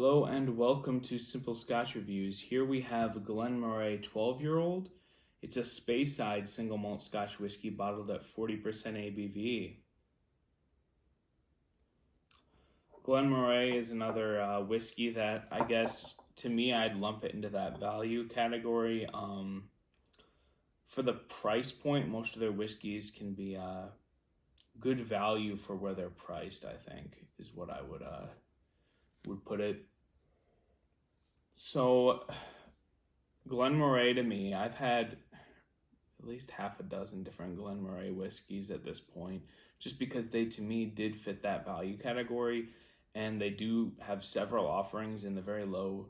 Hello and welcome to Simple Scotch Reviews. Here we have Glen Moray 12-year-old. It's a Speyside single malt Scotch whiskey bottled at 40% ABV. Glen Moray is another whiskey that I guess to me I'd lump it into that value category. For the price point, most of their whiskeys can be good value for where they're priced, I think, is what I would put it. So Glen Moray, to me, I've had at least half a dozen different Glen Moray whiskeys at this point, just because they to me did fit that value category, and they do have several offerings in the very low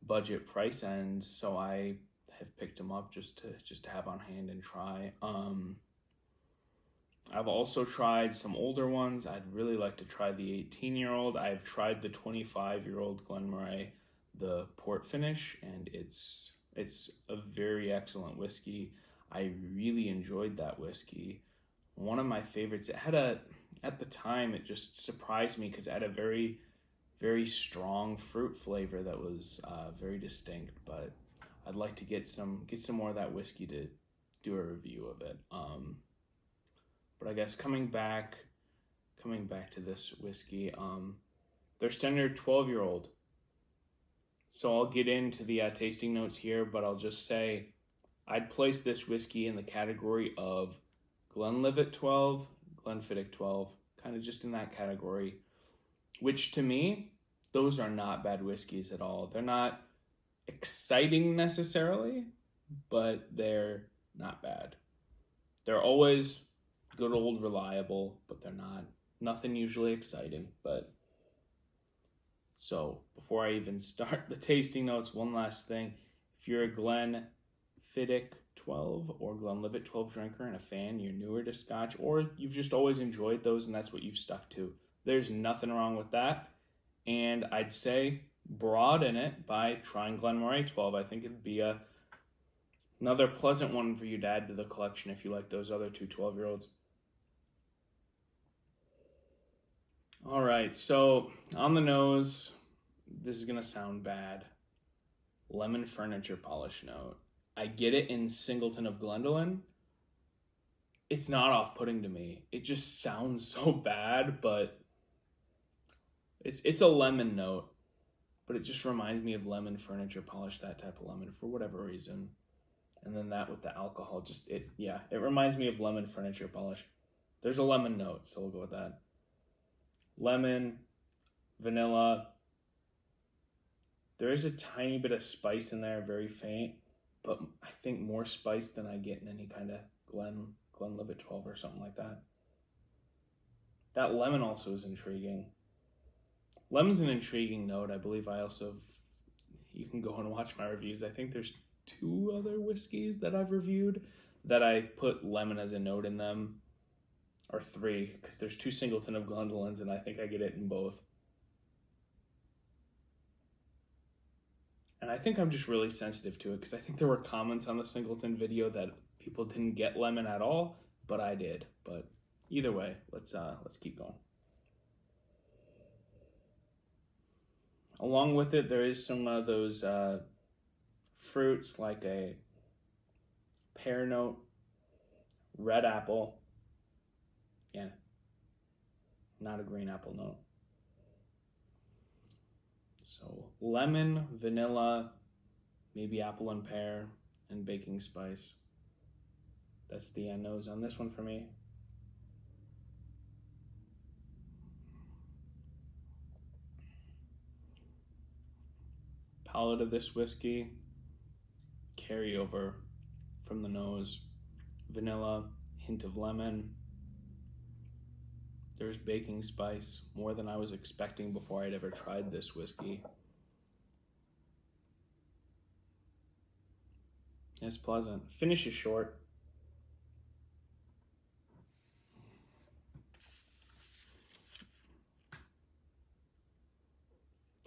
budget price end, so I have picked them up just to have on hand and try. I've also tried some older ones. I'd really like to try the 18-year-old. I've tried the 25-year-old Glen Moray, the port finish, and it's a very excellent whiskey. I really enjoyed that whiskey. One of my favorites. At the time, it just surprised me because it had a very, very strong fruit flavor that was very distinct. But I'd like to get some more of that whiskey to do a review of it. But I guess coming back to this whiskey, their standard 12-year-old. So I'll get into the tasting notes here, but I'll just say I'd place this whiskey in the category of Glenlivet 12, Glenfiddich 12, kind of just in that category, which to me, those are not bad whiskeys at all. They're not exciting necessarily, but they're not bad. They're always good old reliable, but they're nothing usually exciting. But so before I even start the tasting notes, one last thing. If you're a Glenfiddich 12 or Glenlivet 12 drinker and a fan, you're newer to Scotch, or you've just always enjoyed those and that's what you've stuck to, there's nothing wrong with that. And I'd say broaden it by trying Glen Moray 12. I think it'd be another pleasant one for you to add to the collection if you like those other two 12-year-olds. All right, so on the nose, this is going to sound bad. Lemon furniture polish note. I get it in Singleton of Glendalough. It's not off-putting to me. It just sounds so bad, but it's a lemon note. But it just reminds me of lemon furniture polish, that type of lemon, for whatever reason. And then that with the alcohol, it reminds me of lemon furniture polish. There's a lemon note, so we'll go with that. Lemon, vanilla. There is a tiny bit of spice in there, very faint, but I think more spice than I get in any kind of Glenlivet 12 or something like that. That lemon also is intriguing. Lemon's an intriguing note. I believe you can go and watch my reviews. I think there's 2 other whiskeys that I've reviewed that I put lemon as a note in them. Or 3, because there's 2 Singleton of Glendaloughs, and I think I get it in both. And I think I'm just really sensitive to it, because I think there were comments on the Singleton video that people didn't get lemon at all, but I did. But either way, let's keep going. Along with it, there is some of those fruits, like a pear note, red apple. Yeah, not a green apple note. So lemon, vanilla, maybe apple and pear, and baking spice. That's the nose on this one for me. Palate of this whiskey, carryover from the nose. Vanilla, hint of lemon. There's baking spice, more than I was expecting before I'd ever tried this whiskey. It's pleasant. Finish is short.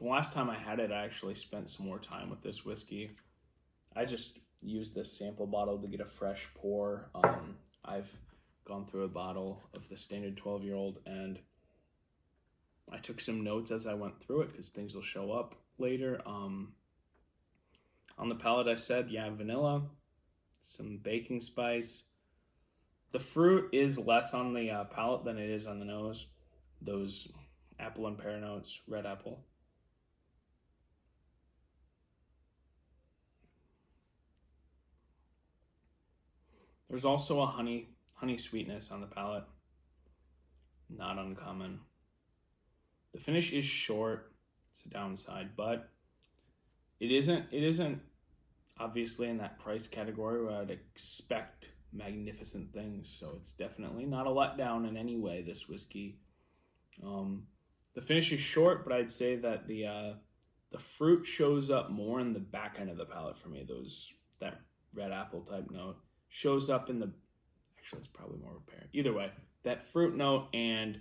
The last time I had it, I actually spent some more time with this whiskey. I just used this sample bottle to get a fresh pour. I've gone through a bottle of the standard 12-year-old, and I took some notes as I went through it because things will show up later. On the palate, I said, yeah, vanilla, some baking spice. The fruit is less on the palate than it is on the nose. Those apple and pear notes, red apple. There's also a honey sweetness on the palate. Not uncommon. The finish is short. It's a downside, but it isn't obviously in that price category where I'd expect magnificent things. So it's definitely not a letdown in any way, this whiskey. The finish is short, but I'd say that the fruit shows up more in the back end of the palate for me. That red apple type note shows up in the, actually it's probably more of a pear. Either way, that fruit note and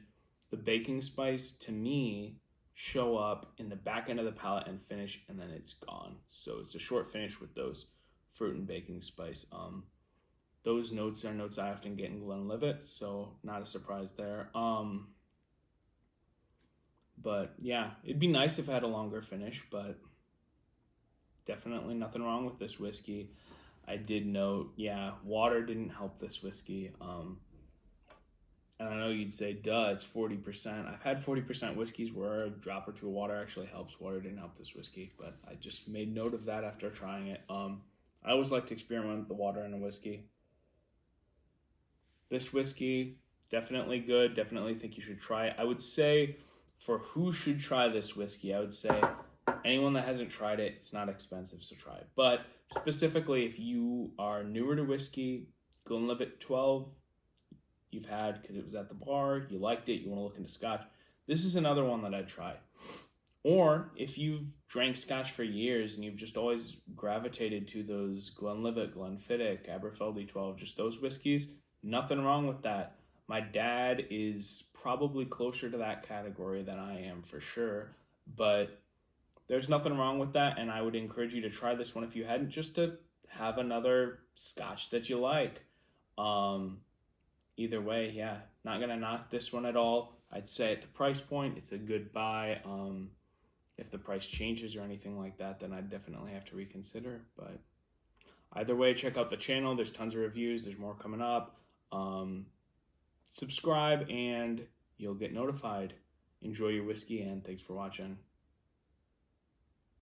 the baking spice to me show up in the back end of the palate and finish, and then it's gone. So it's a short finish with those fruit and baking spice. Those notes are notes I often get in Glenlivet, so not a surprise there. But yeah, it'd be nice if I had a longer finish, but definitely nothing wrong with this whiskey. I did note, yeah, water didn't help this whiskey. And I know you'd say, duh, it's 40%. I've had 40% whiskeys where a drop or two of water actually helps. Water didn't help this whiskey, but I just made note of that after trying it. I always like to experiment with the water in a whiskey. This whiskey, definitely good. Definitely think you should try it. I would say for who should try this whiskey, I would say anyone that hasn't tried it, it's not expensive to try it. But specifically, if you are newer to whiskey, Glenlivet 12, you've had because it was at the bar, you liked it, you want to look into Scotch, this is another one that I'd try. Or if you've drank Scotch for years and you've just always gravitated to those Glenlivet, Glenfiddich, Aberfeldy 12, just those whiskeys, nothing wrong with that. My dad is probably closer to that category than I am for sure, but there's nothing wrong with that, and I would encourage you to try this one if you hadn't, just to have another Scotch that you like. Either way, yeah, not going to knock this one at all. I'd say at the price point, it's a good buy. If the price changes or anything like that, then I'd definitely have to reconsider. But either way, check out the channel. There's tons of reviews. There's more coming up. Subscribe and you'll get notified. Enjoy your whiskey, and thanks for watching.